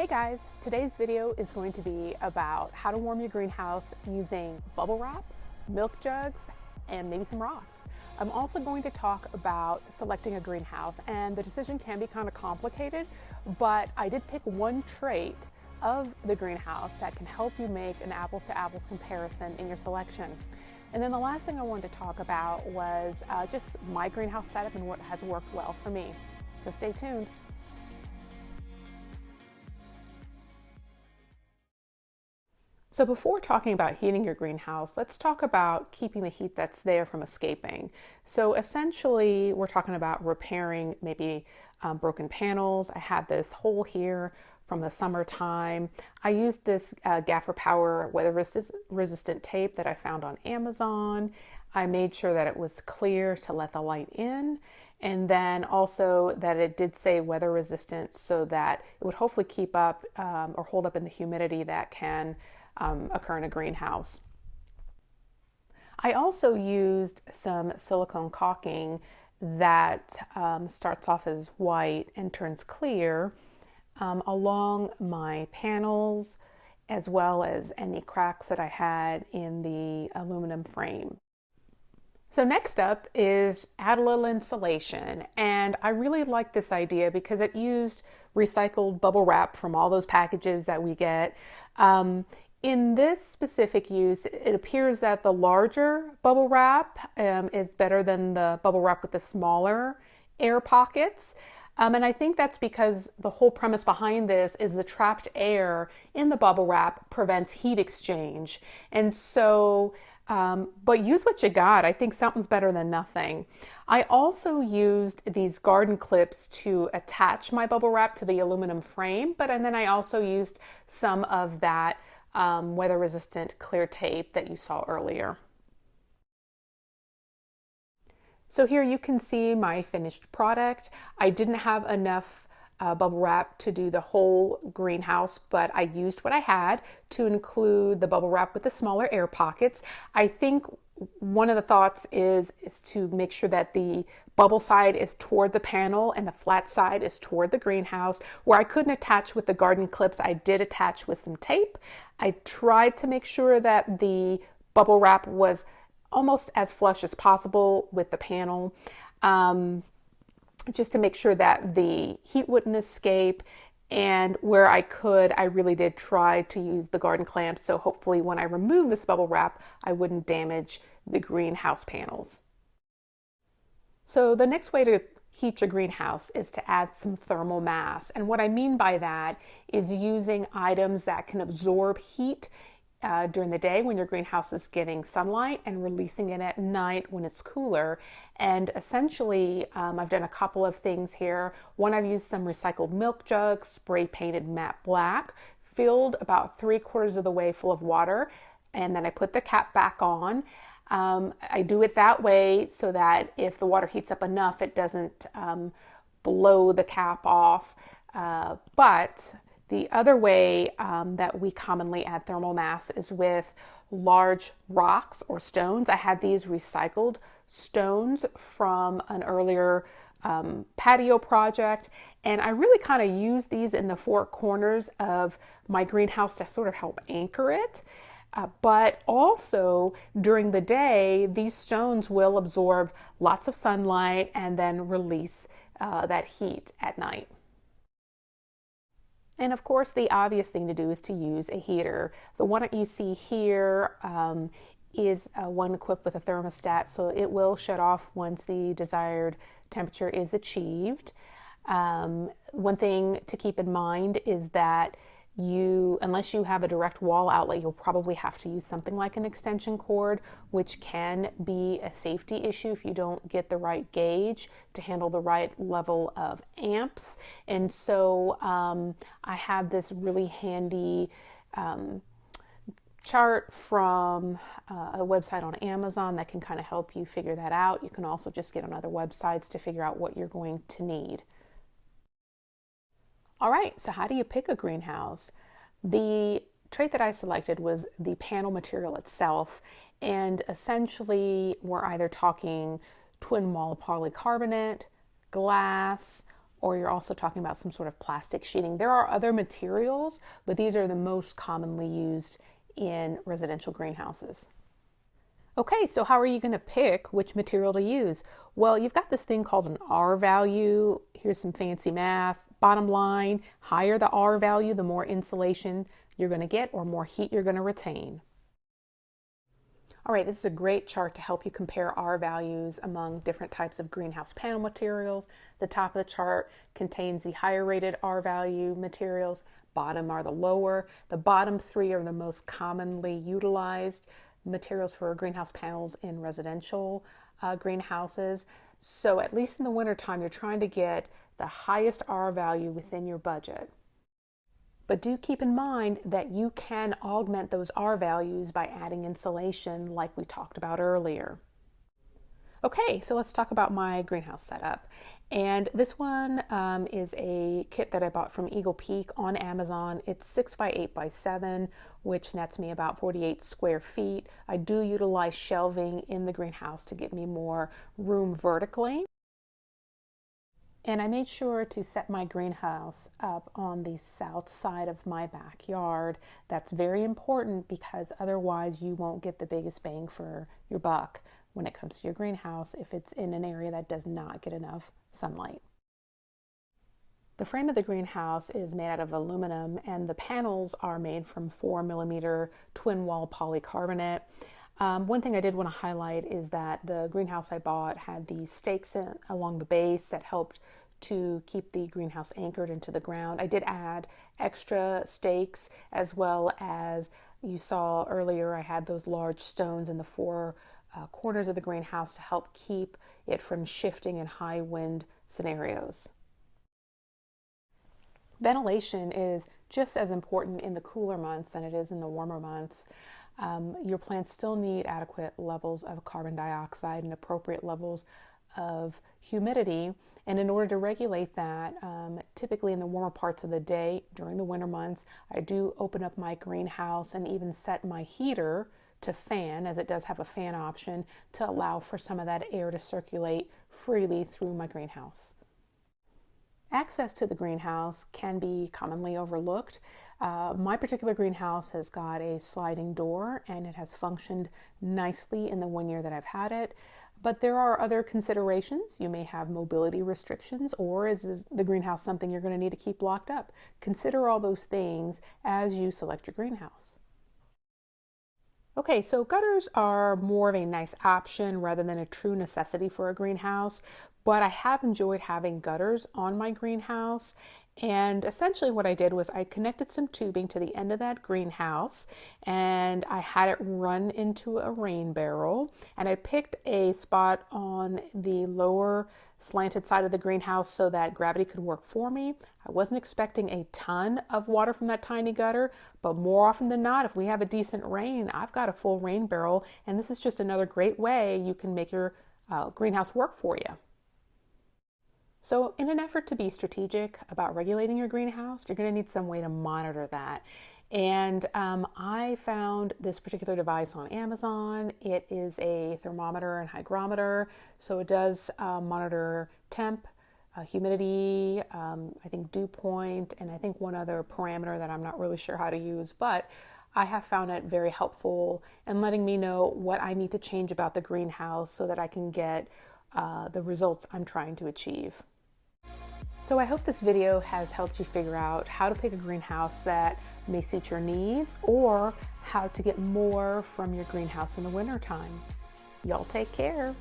Hey guys, today's video is going to be about how to warm your greenhouse using bubble wrap, milk jugs, and maybe some rocks. I'm also going to talk about selecting a greenhouse, and the decision can be kind of complicated, but I did pick one trait of the greenhouse that can help you make an apples to apples comparison in your selection. And then the last thing I wanted to talk about was just my greenhouse setup and what has worked well for me. So stay tuned. So before talking about heating your greenhouse, let's talk about keeping the heat that's there from escaping. So essentially, we're talking about repairing maybe broken panels. I had this hole here from the summertime. I used this Gaffer Power weather resistant tape that I found on Amazon. I made sure that it was clear to let the light in, and then also that it did say weather resistant so that it would hopefully keep up or hold up in the humidity that can occur in a greenhouse. I also used some silicone caulking that starts off as white and turns clear along my panels, as well as any cracks that I had in the aluminum frame. So next up is add a little insulation, and I really like this idea because it used recycled bubble wrap from all those packages that we get. In this specific use, it appears that the larger bubble wrap is better than the bubble wrap with the smaller air pockets. And I think that's because the whole premise behind this is the trapped air in the bubble wrap prevents heat exchange. And so, but use what you got. I think something's better than nothing. I also used these garden clips to attach my bubble wrap to the aluminum frame, and then I also used some of that weather resistant clear tape that you saw earlier. So here you can see my finished product. I didn't have enough bubble wrap to do the whole greenhouse, but I used what I had to include the bubble wrap with the smaller air pockets. I think one of the thoughts is to make sure that the bubble side is toward the panel and the flat side is toward the greenhouse. Where I couldn't attach with the garden clips, I did attach with some tape. I tried to make sure that the bubble wrap was almost as flush as possible with the panel, just to make sure that the heat wouldn't escape. And where I could, I really did try to use the garden clamps, so hopefully when I remove this bubble wrap, I wouldn't damage the greenhouse panels. So the next way to heat your greenhouse is to add some thermal mass. And what I mean by that is using items that can absorb heat during the day when your greenhouse is getting sunlight and releasing it at night when it's cooler. And essentially, I've done a couple of things here. One, I've used some recycled milk jugs, spray painted matte black, filled about 3/4 of the way full of water, and then I put the cap back on. I do it that way so that if the water heats up enough, it doesn't blow the cap off. But the other way that we commonly add thermal mass is with large rocks or stones. I had these recycled stones from an earlier patio project, and I really kind of use these in the four corners of my greenhouse to sort of help anchor it. But also during the day, these stones will absorb lots of sunlight and then release that heat at night. And of course, the obvious thing to do is to use a heater. The one that you see here is one equipped with a thermostat, so it will shut off once the desired temperature is achieved. One thing to keep in mind is that unless you have a direct wall outlet, you'll probably have to use something like an extension cord, which can be a safety issue if you don't get the right gauge to handle the right level of amps. And so I have this really handy chart from a website on Amazon that can kind of help you figure that out. You can also just get on other websites to figure out what you're going to need. All right, so how do you pick a greenhouse? The trait that I selected was the panel material itself, and essentially we're either talking twin wall polycarbonate, glass, or you're also talking about some sort of plastic sheeting. There are other materials, but these are the most commonly used in residential greenhouses. Okay, so how are you going to pick which material to use? Well, you've got this thing called an R value. Here's some fancy math. Bottom line, higher the R value, the more insulation you're going to get or more heat you're going to retain. All right, this is a great chart to help you compare R values among different types of greenhouse panel materials. The top of the chart contains the higher rated R value materials. Bottom are the lower. The bottom three are the most commonly utilized materials for greenhouse panels in residential greenhouses. So at least in the wintertime, you're trying to get the highest R value within your budget. But do keep in mind that you can augment those R values by adding insulation like we talked about earlier. Okay, so let's talk about my greenhouse setup. And this one is a kit that I bought from Eagle Peak on Amazon. It's 6x8x7, which nets me about 48 square feet. I do utilize shelving in the greenhouse to give me more room vertically. And I made sure to set my greenhouse up on the south side of my backyard. That's very important because otherwise you won't get the biggest bang for your buck when it comes to your greenhouse if it's in an area that does not get enough sunlight. The frame of the greenhouse is made out of aluminum and the panels are made from 4mm twin wall polycarbonate. One thing I did want to highlight is that the greenhouse I bought had these stakes along the base that helped to keep the greenhouse anchored into the ground. I did add extra stakes as well as you saw earlier I had those large stones in the four corners of the greenhouse to help keep it from shifting in high wind scenarios. Ventilation is just as important in the cooler months than it is in the warmer months. Your plants still need adequate levels of carbon dioxide and appropriate levels of humidity. And in order to regulate that, typically in the warmer parts of the day during the winter months, I do open up my greenhouse and even set my heater to fan, as it does have a fan option, to allow for some of that air to circulate freely through my greenhouse. Access to the greenhouse can be commonly overlooked. My particular greenhouse has got a sliding door and it has functioned nicely in the 1 year that I've had it. But there are other considerations. You may have mobility restrictions, or is the greenhouse something you're going to need to keep locked up? Consider all those things as you select your greenhouse. Okay, so gutters are more of a nice option rather than a true necessity for a greenhouse, but I have enjoyed having gutters on my greenhouse. And essentially what I did was I connected some tubing to the end of that greenhouse and I had it run into a rain barrel, and I picked a spot on the lower slanted side of the greenhouse so that gravity could work for me. I wasn't expecting a ton of water from that tiny gutter, but more often than not, if we have a decent rain, I've got a full rain barrel, and this is just another great way you can make your greenhouse work for you. So in an effort to be strategic about regulating your greenhouse, you're going to need some way to monitor that. And I found this particular device on Amazon. It is a thermometer and hygrometer, so it does monitor temp, humidity, I think dew point, and I think one other parameter that I'm not really sure how to use, but I have found it very helpful in letting me know what I need to change about the greenhouse so that I can get the results I'm trying to achieve. So I hope this video has helped you figure out how to pick a greenhouse that may suit your needs, or how to get more from your greenhouse in the wintertime. Y'all take care.